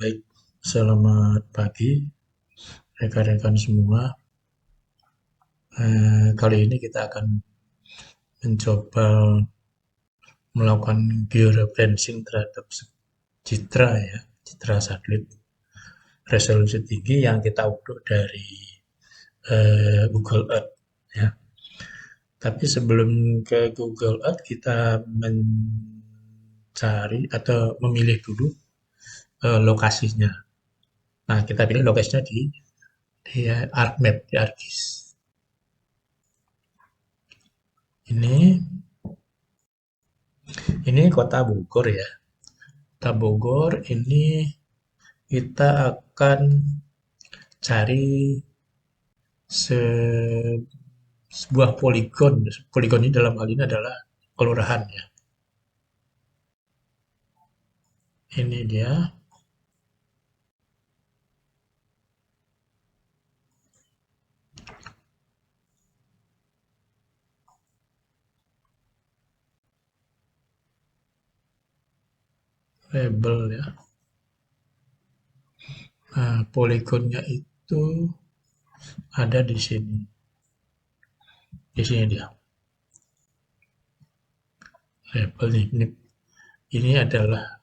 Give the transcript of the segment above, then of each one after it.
Baik, selamat pagi rekan-rekan semua. Kali ini kita akan mencoba melakukan georeferencing terhadap citra ya, citra satelit resolusi tinggi yang kita upload dari Google Earth ya. Tapi sebelum ke Google Earth kita mencari atau memilih dulu lokasinya. Nah, kita pilih lokasinya di ArcMap, di ArcGIS. Ini kota Bogor ya. Kota Bogor ini kita akan cari sebuah poligon. Poligon ini dalam hal ini adalah kelurahan ya. Ini dia. Label ya. Nah, poligonnya itu ada di sini. Di sini dia. Label nih. Ini adalah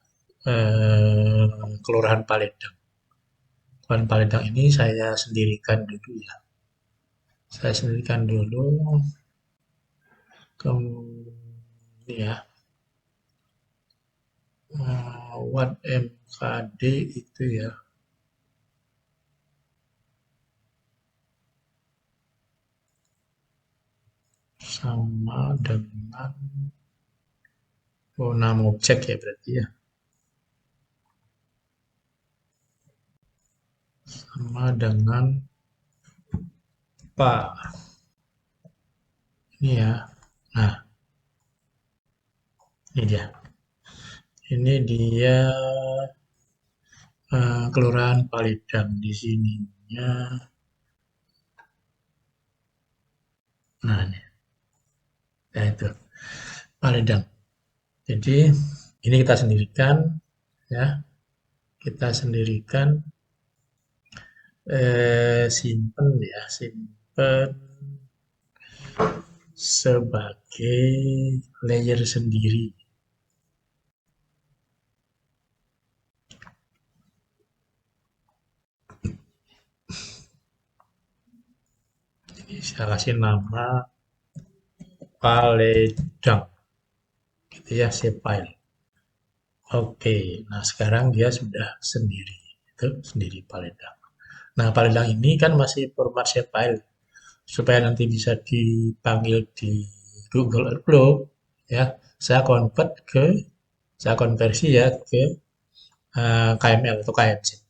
Kelurahan Paledang. Kelurahan Paledang ini saya sendirikan dulu ya. Saya sendirikan dulu. Kemudian ya. 1 MKD itu ya. Sama dengan nama objek ya berarti ya. Sama dengan Pak. Ini ya. Nah, ini dia. Ini dia Kelurahan Paledang di sininya. Nah, ini. Nah, itu Paledang. Jadi ini kita sendirikan ya. Kita sendirikan simpen ya, simpen sebagai layer sendiri. Jadi saya kasih nama Paledang, gitu ya, save file. Oke, nah sekarang dia sudah sendiri, itu sendiri Paledang. Nah, Paledang ini kan masih format save file, supaya nanti bisa dipanggil di Google Earth ya, saya konversi ya ke KML atau KMZ.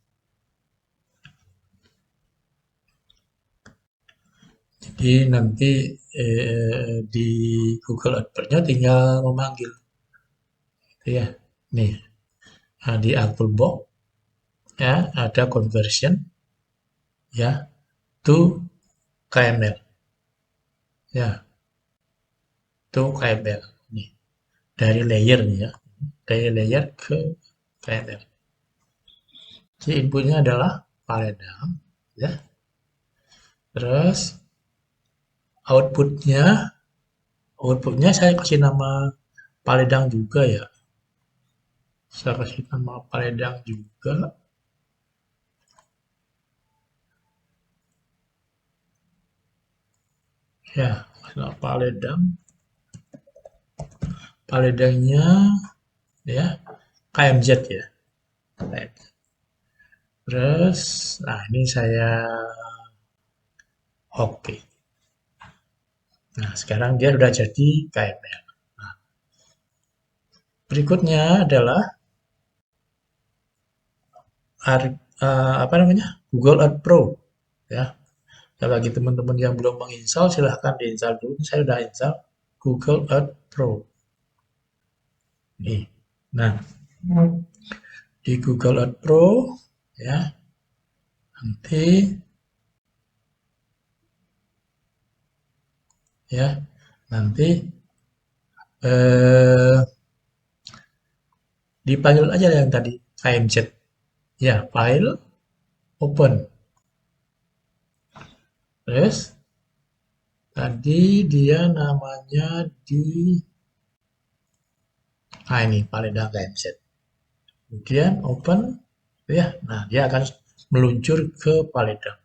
Jadi nanti di Google Adverb-nya tinggal memanggil, gitu ya. Nih, di Apple Box ya ada conversion ya to KML ya, to KML. Nih, dari layer nih ya, dari layer ke KML. Jadi inputnya adalah Paledang ya. Terus outputnya outputnya saya kasih nama Paledang juga ya. Saya kasih nama Paledang juga. Ya, nama Paledang. Paledangnya ya KMZ ya. Terus, nah ini saya oke. Nah, sekarang dia sudah jadi KML. Nah, berikutnya adalah apa namanya? Google Earth Pro ya. Nah, bagi teman-teman yang belum menginstal silahkan diinstal dulu. Saya sudah install Google Earth Pro. Nih. Nah, di Google Earth Pro ya. Nanti ya, nanti eh dipanggil aja yang tadi KMZ Ya, file, open. Terus, tadi dia namanya di, ini Paledang KMZ. Kemudian open, ya, nah dia akan meluncur ke Paledang.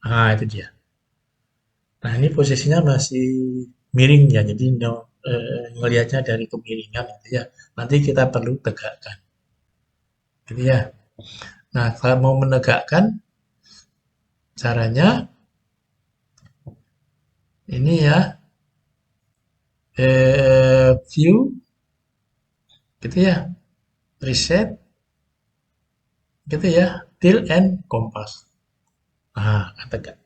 Nah, itu dia. Nah, ini posisinya masih miring ya, jadi ngelihatnya dari kemiringan gitu ya. Nanti kita perlu tegakkan, gitu ya. Nah, kalau mau menegakkan, caranya ini ya, view, gitu ya, reset, gitu ya, tilt and compass. Nah, kan tegak.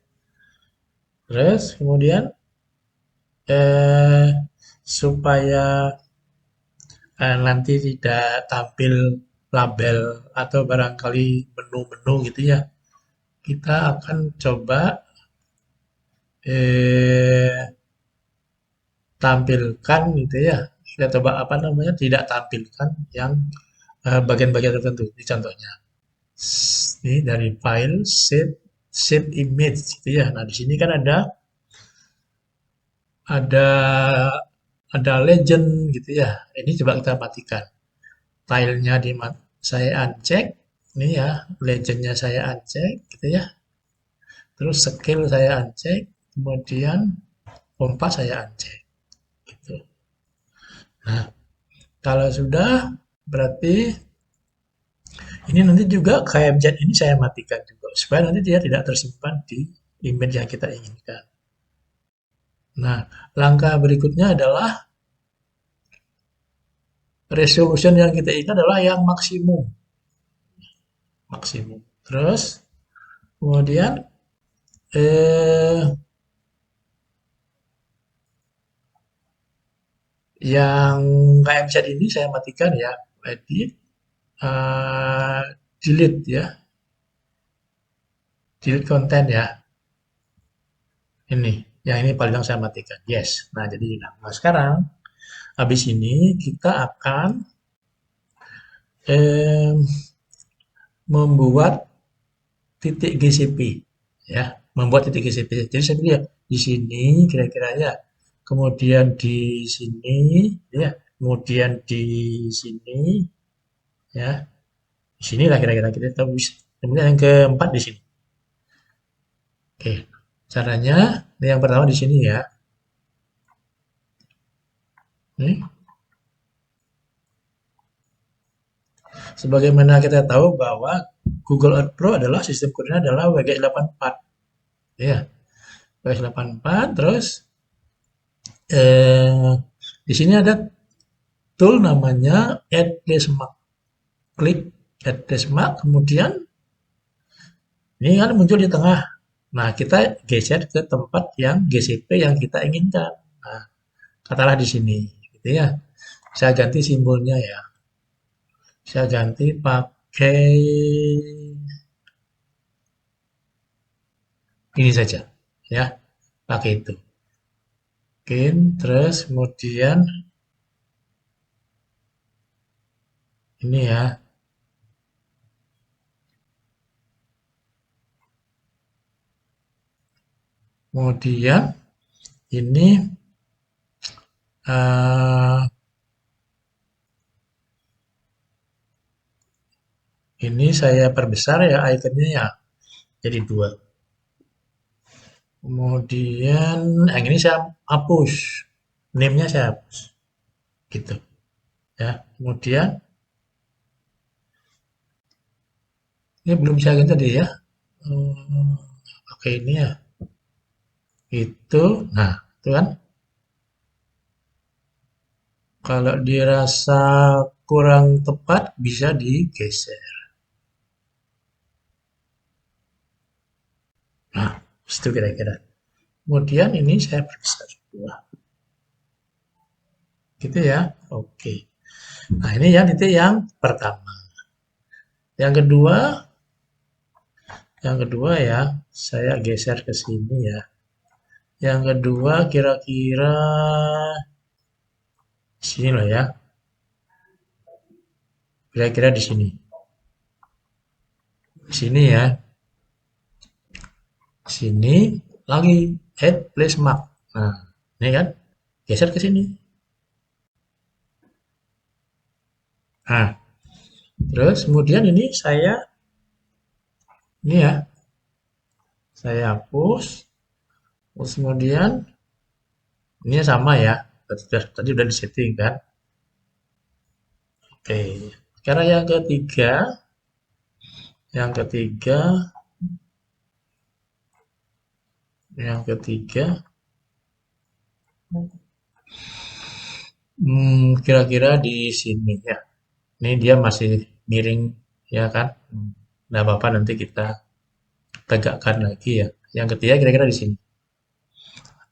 Terus kemudian eh, supaya nanti tidak tampil label atau barangkali menu-menu gitu ya, kita akan coba eh, tampilkan gitu ya. Kita coba apa namanya tidak tampilkan yang bagian-bagian tertentu. Ini contohnya. Ini dari file save image gitu ya. Nah, di sini kan ada ada legend gitu ya. Ini coba kita matikan. Filenya saya uncheck. Ini ya, legendnya saya uncheck gitu ya. Terus scale saya uncheck. Kemudian kompas saya uncheck gitu. Nah, kalau sudah berarti ini nanti juga KMZ ini saya matikan juga supaya nanti dia tidak tersimpan di image yang kita inginkan. Nah, langkah berikutnya adalah resolution yang kita inginkan adalah yang maksimum. Maksimum. Terus kemudian eh, yang KMZ ini saya matikan ya, edit, eh, delete ya, delete konten ya. Ini, yang ini paling saya matikan. Yes. Nah, jadi hilang. Nah, sekarang habis ini kita akan eh, membuat titik GCP ya, membuat titik GCP. Jadi saya lihat di sini kira-kira ya, kemudian di sini ya, kemudian di sini ya, di sini lah kira-kira kita tahu. Kemudian yang keempat di sini. Oke, caranya yang pertama di sini ya. Ini, sebagaimana kita tahu bahwa Google Earth Pro adalah sistem koordinat adalah WGS84 ya. WGS84 terus eh, di sini ada tool namanya Add Placemark. Klik Add Placemark, kemudian ini kan muncul di tengah. Nah, kita geser ke tempat yang GCP yang kita inginkan. Nah, katakanlah di sini, gitu ya. Saya ganti simbolnya ya. Saya ganti pakai ini saja, ya. Pakai itu. Oke, terus kemudian ini ya. Kemudian ini uh, ini saya perbesar ya ikonnya ya. Jadi 2. Kemudian yang ini saya hapus. Name-nya saya hapus. Gitu ya. Kemudian ini belum saya ganti tadi ya. Oke ini ya. Itu. Nah, itu kan. Kalau dirasa kurang tepat bisa digeser. Nah, itu kira-kira. Kemudian ini saya perbesar 2. Gitu ya. Oke. Nah, ini yang titik yang pertama. Yang kedua ya, saya geser ke sini ya. Yang kedua kira-kira sini loh ya. Kira-kira di sini. Di sini ya. Sini lagi add place mark. Nah, ini kan geser ke sini. Nah, terus kemudian ini ini ya, saya hapus. Terus kemudian ini sama ya. Tadi udah disetting kan. Oke. Sekarang yang ketiga, yang ketiga, kira-kira di sini ya. Ini dia masih miring ya kan. Nggak apa-apa nanti kita tegakkan lagi ya. Yang ketiga kira-kira di sini.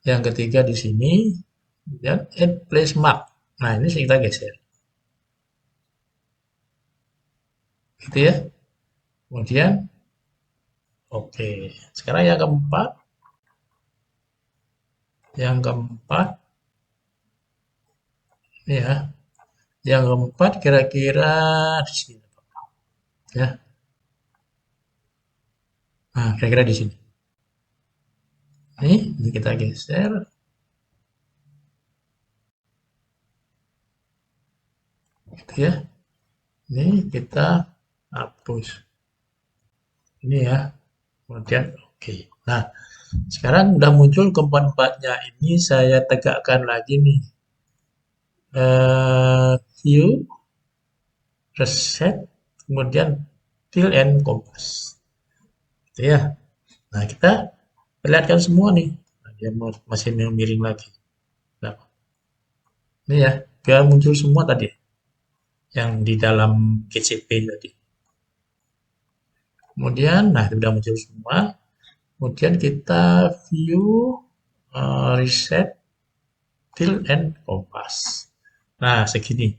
Yang ketiga di sini dan add place mark. Nah, ini kita geser. Gitu ya. Kemudian oke. Sekarang yang keempat ini ya. Yang keempat kira-kira di sini ya. Nah, kira-kira di sini. Ini kita geser. Gitu ya. Ini kita hapus. Ini ya. Kemudian oke. Nah, sekarang udah muncul keempat-empatnya. Ini saya tegakkan lagi nih. View, reset, kemudian fill and compass. Gitu ya. Nah, kita perlihatkan semua nih. Nah, dia masih miring lagi. Nah, ini ya, biar muncul semua tadi yang di dalam GCP tadi. Kemudian, nah sudah muncul semua. Kemudian kita view, reset, fill and compass. Nah, segini.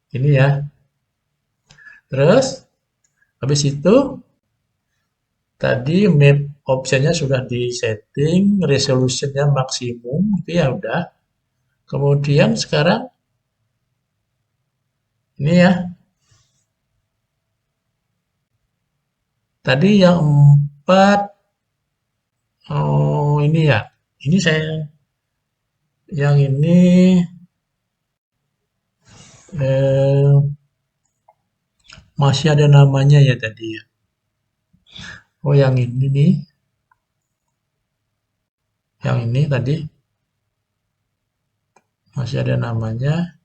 Ini ya. Terus, habis itu tadi map optionnya sudah di setting, resolutionnya maksimum, itu ya udah. Kemudian sekarang ini ya, tadi yang 4, oh ini ya, ini yang ini eh, masih ada namanya ya tadi ya. Oh yang ini nih, yang ini tadi masih ada namanya.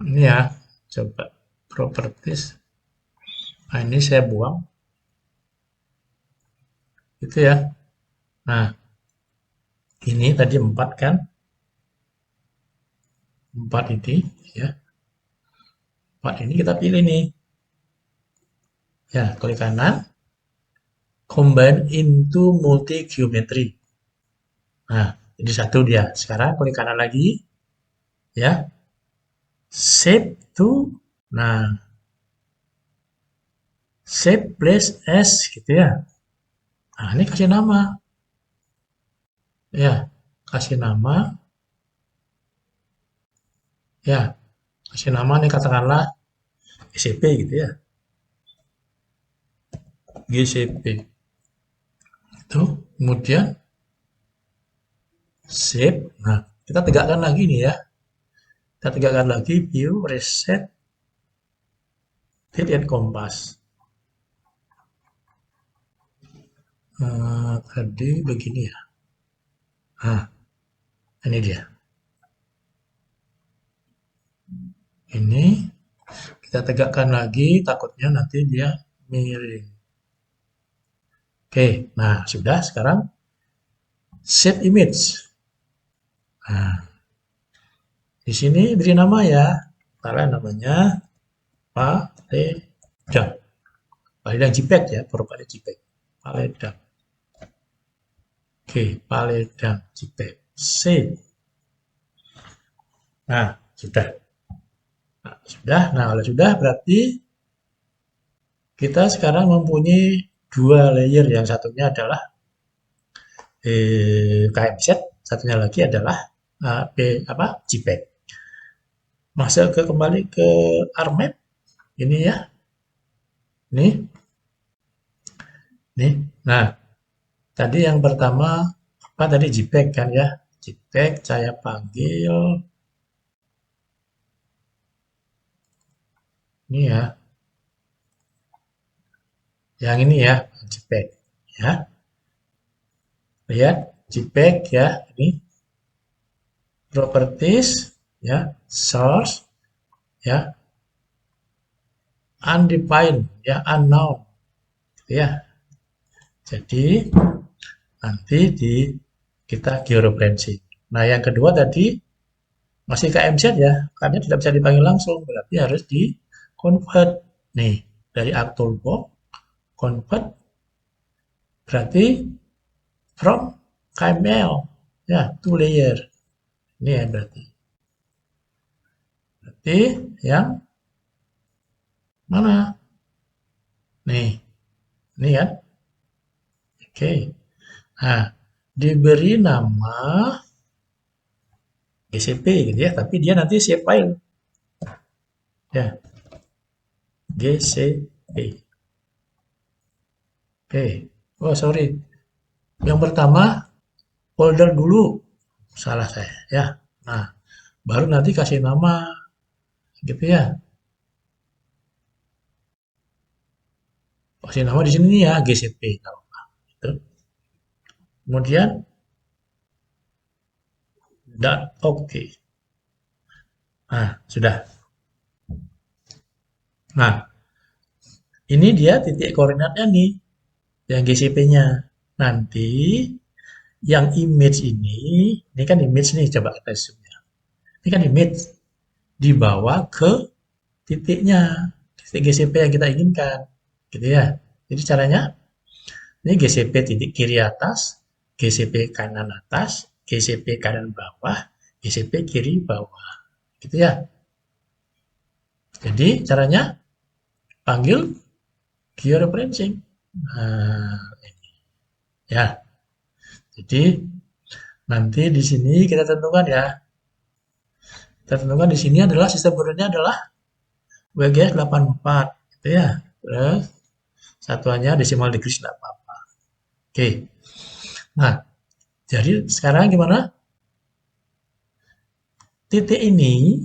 Ini ya, coba properties. Nah ini saya buang, gitu ya. Nah ini tadi 4 kan, 4 ini ya. 4 ini kita pilih nih. Ya, klik kanan, combine into multi geometry. Nah, jadi satu dia. Sekarang klik kanan lagi, ya. Shape to, nah, shape place as gitu ya. Nah, ini kasih nama, ya. Kasih nama, ya. Kasih nama nih katakanlah GCP gitu ya. GCP. Itu, kemudian shape. Nah, kita tegakkan lagi nih ya. Kita tegakkan lagi view, reset, fill and compass. Tadi begini ya. Nah, ini dia. Ini kita tegakkan lagi, takutnya nanti dia miring. Oke, nah sudah sekarang save image. Nah, di sini beri nama ya. Kalian namanya Paledang. Paledang JPEG ya, profile JPEG. Paledang. Oke, Paledang JPEG. Save. Nah, sudah. Nah, sudah. Nah, kalau sudah berarti kita sekarang mempunyai dua layer. Yang satunya adalah KMZ, satunya lagi adalah JPEG. Masuk kembali ke ARMAP ini ya, nih. Nah, tadi yang pertama apa tadi JPEG kan ya, JPEG saya panggil ini ya, yang ini ya, JPEG ya. Lihat JPEG ya, ini properties ya, source ya, undefined ya, unknown ya. Jadi nanti kita georeferencing. Nah, yang kedua tadi masih KMZ ya, karena tidak bisa dipanggil langsung, berarti harus di convert. Nih, dari Actualbox convert berarti from KML ya, to layer. Ini ya berarti. Berarti yang mana? Nih, ini kan? Oke. Nah, diberi nama GCP gitu ya, tapi dia nanti shape file. Ya, GCP. Oke. Oh, sorry. Yang pertama, folder dulu. Salah saya, ya. Nah, baru nanti kasih nama, gitu ya. Kasih nama di sini ya, GCP. Gitu. Kemudian, oke. Nah, sudah. Nah, ini dia titik koordinatnya nih, yang GCP-nya. Nanti, yang image ini kan image nih, coba kita zoom ya. Ini kan image, dibawa ke titiknya, titik GCP yang kita inginkan. Gitu ya. Jadi caranya, ini GCP titik kiri atas, GCP kanan atas, GCP kanan bawah, GCP kiri bawah. Gitu ya. Jadi caranya panggil georeferencing. Nah, ya. Jadi nanti di sini kita tentukan ya. Kita tentukan di sini adalah sistem kode adalah WGS 84 gitu ya. Terus satuannya decimal degree tidak apa-apa. Oke. Nah, jadi sekarang gimana? Titik ini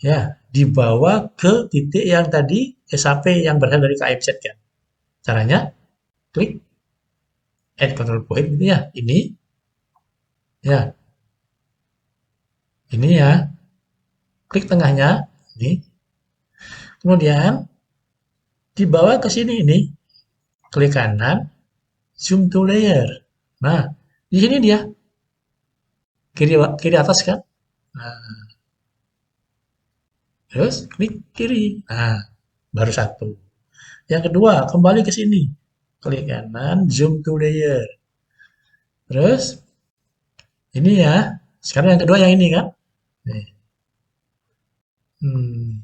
ya dibawa ke titik yang tadi SAP yang berasal dari KMZ kan. Caranya klik add control point gitu ya. Ini ya. Ini ya. Klik tengahnya ini. Kemudian dibawa ke sini ini. Klik kanan, zoom to layer. Nah, di sini dia kiri kiri atas kan. Nah, terus klik kiri. Nah, baru satu. Yang kedua, kembali ke sini. Klik kanan, zoom to layer. Terus ini ya. Sekarang yang kedua yang ini kan. Nih. Hmm,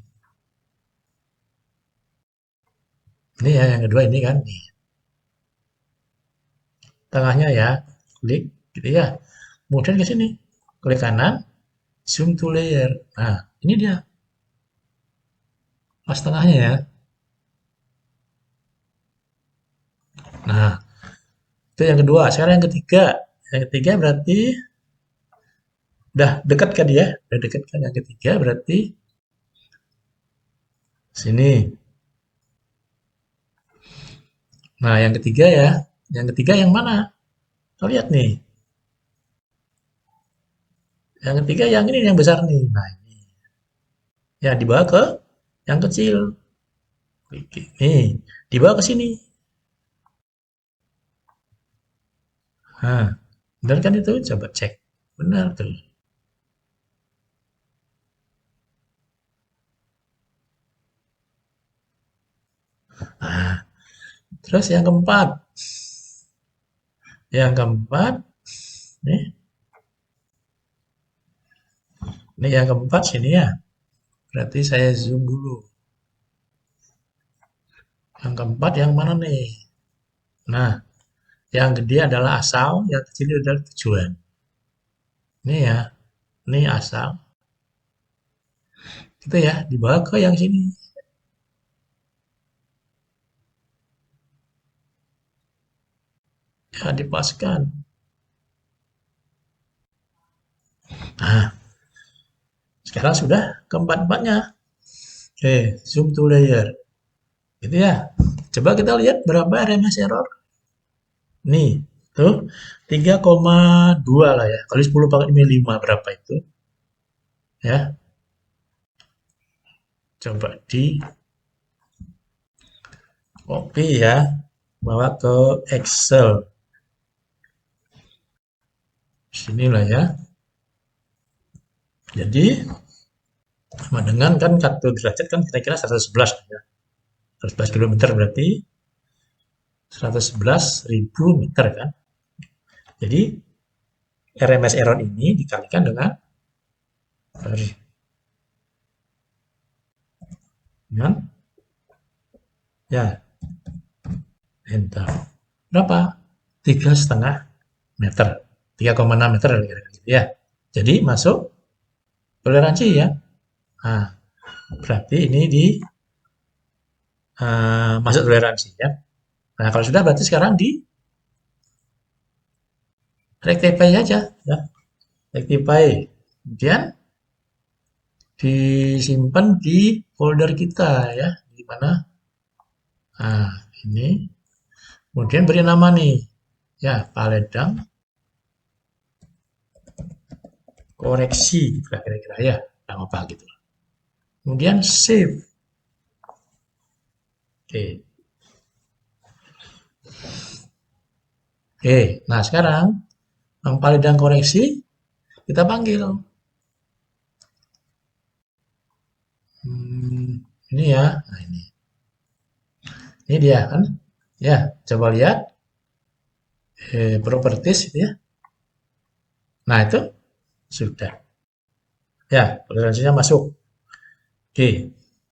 ini ya yang kedua ini kan. Nih. Tengahnya ya. Klik gitu ya. Kemudian ke sini. Klik kanan, zoom to layer. Nah, ini dia. Pas tengahnya ya. Nah, itu yang kedua. Sekarang yang ketiga. Yang ketiga berarti udah dekat kan dia? Udah dekat kan yang ketiga berarti sini. Nah, yang ketiga ya. Yang ketiga yang mana? Kita lihat nih. Yang ketiga yang ini yang besar nih. Nah, ini. Ya, dibawa ke yang kecil. Nih, dibawa ke sini. Nah, benar kan itu? Coba cek. Benar tuh. Nah, terus yang keempat. Yang keempat, nih, ini yang keempat sini ya. Berarti saya zoom dulu. Yang keempat yang mana nih? Nah, yang gede adalah asal, yang kecil adalah tujuan. Ini ya, ini asal. Gitu ya, dibawa ke yang sini. Ya, dipaskan. Nah, sekarang sudah keempat-empatnya. Oke, zoom to layer. Gitu ya. Coba kita lihat berapa RMS error. Nih, tuh 3,2 lah ya. Kali 10 pangkat 5 berapa itu? Ya, coba di copy ya. Bawa ke Excel. Sinilah ya. Jadi, sama dengan kan 1 derajat kan kira-kira 111 ya. 111 kilometer berarti 111.000 meter kan. Jadi, RMS error ini dikalikan dengan ya enter. Berapa? 3,5 meter. 3,6 meter ya. Jadi masuk toleransi ya. Nah, berarti ini di masuk toleransi ya. Nah, kalau sudah berarti sekarang di rectify aja ya. Rectify. Kemudian disimpan di folder kita ya. Di mana? Nah, ini. Kemudian beri nama nih. Ya, Paledang koreksi gitu lah kira-kira ya. Nama apa gitu. Kemudian save. Oke. Oke, nah sekarang yang Paledang koreksi kita panggil. Ini ya. Nah, ini. Ini dia kan. Ya, coba lihat properties gitu ya. Nah, itu sudah. Ya, toleransinya masuk. Oke.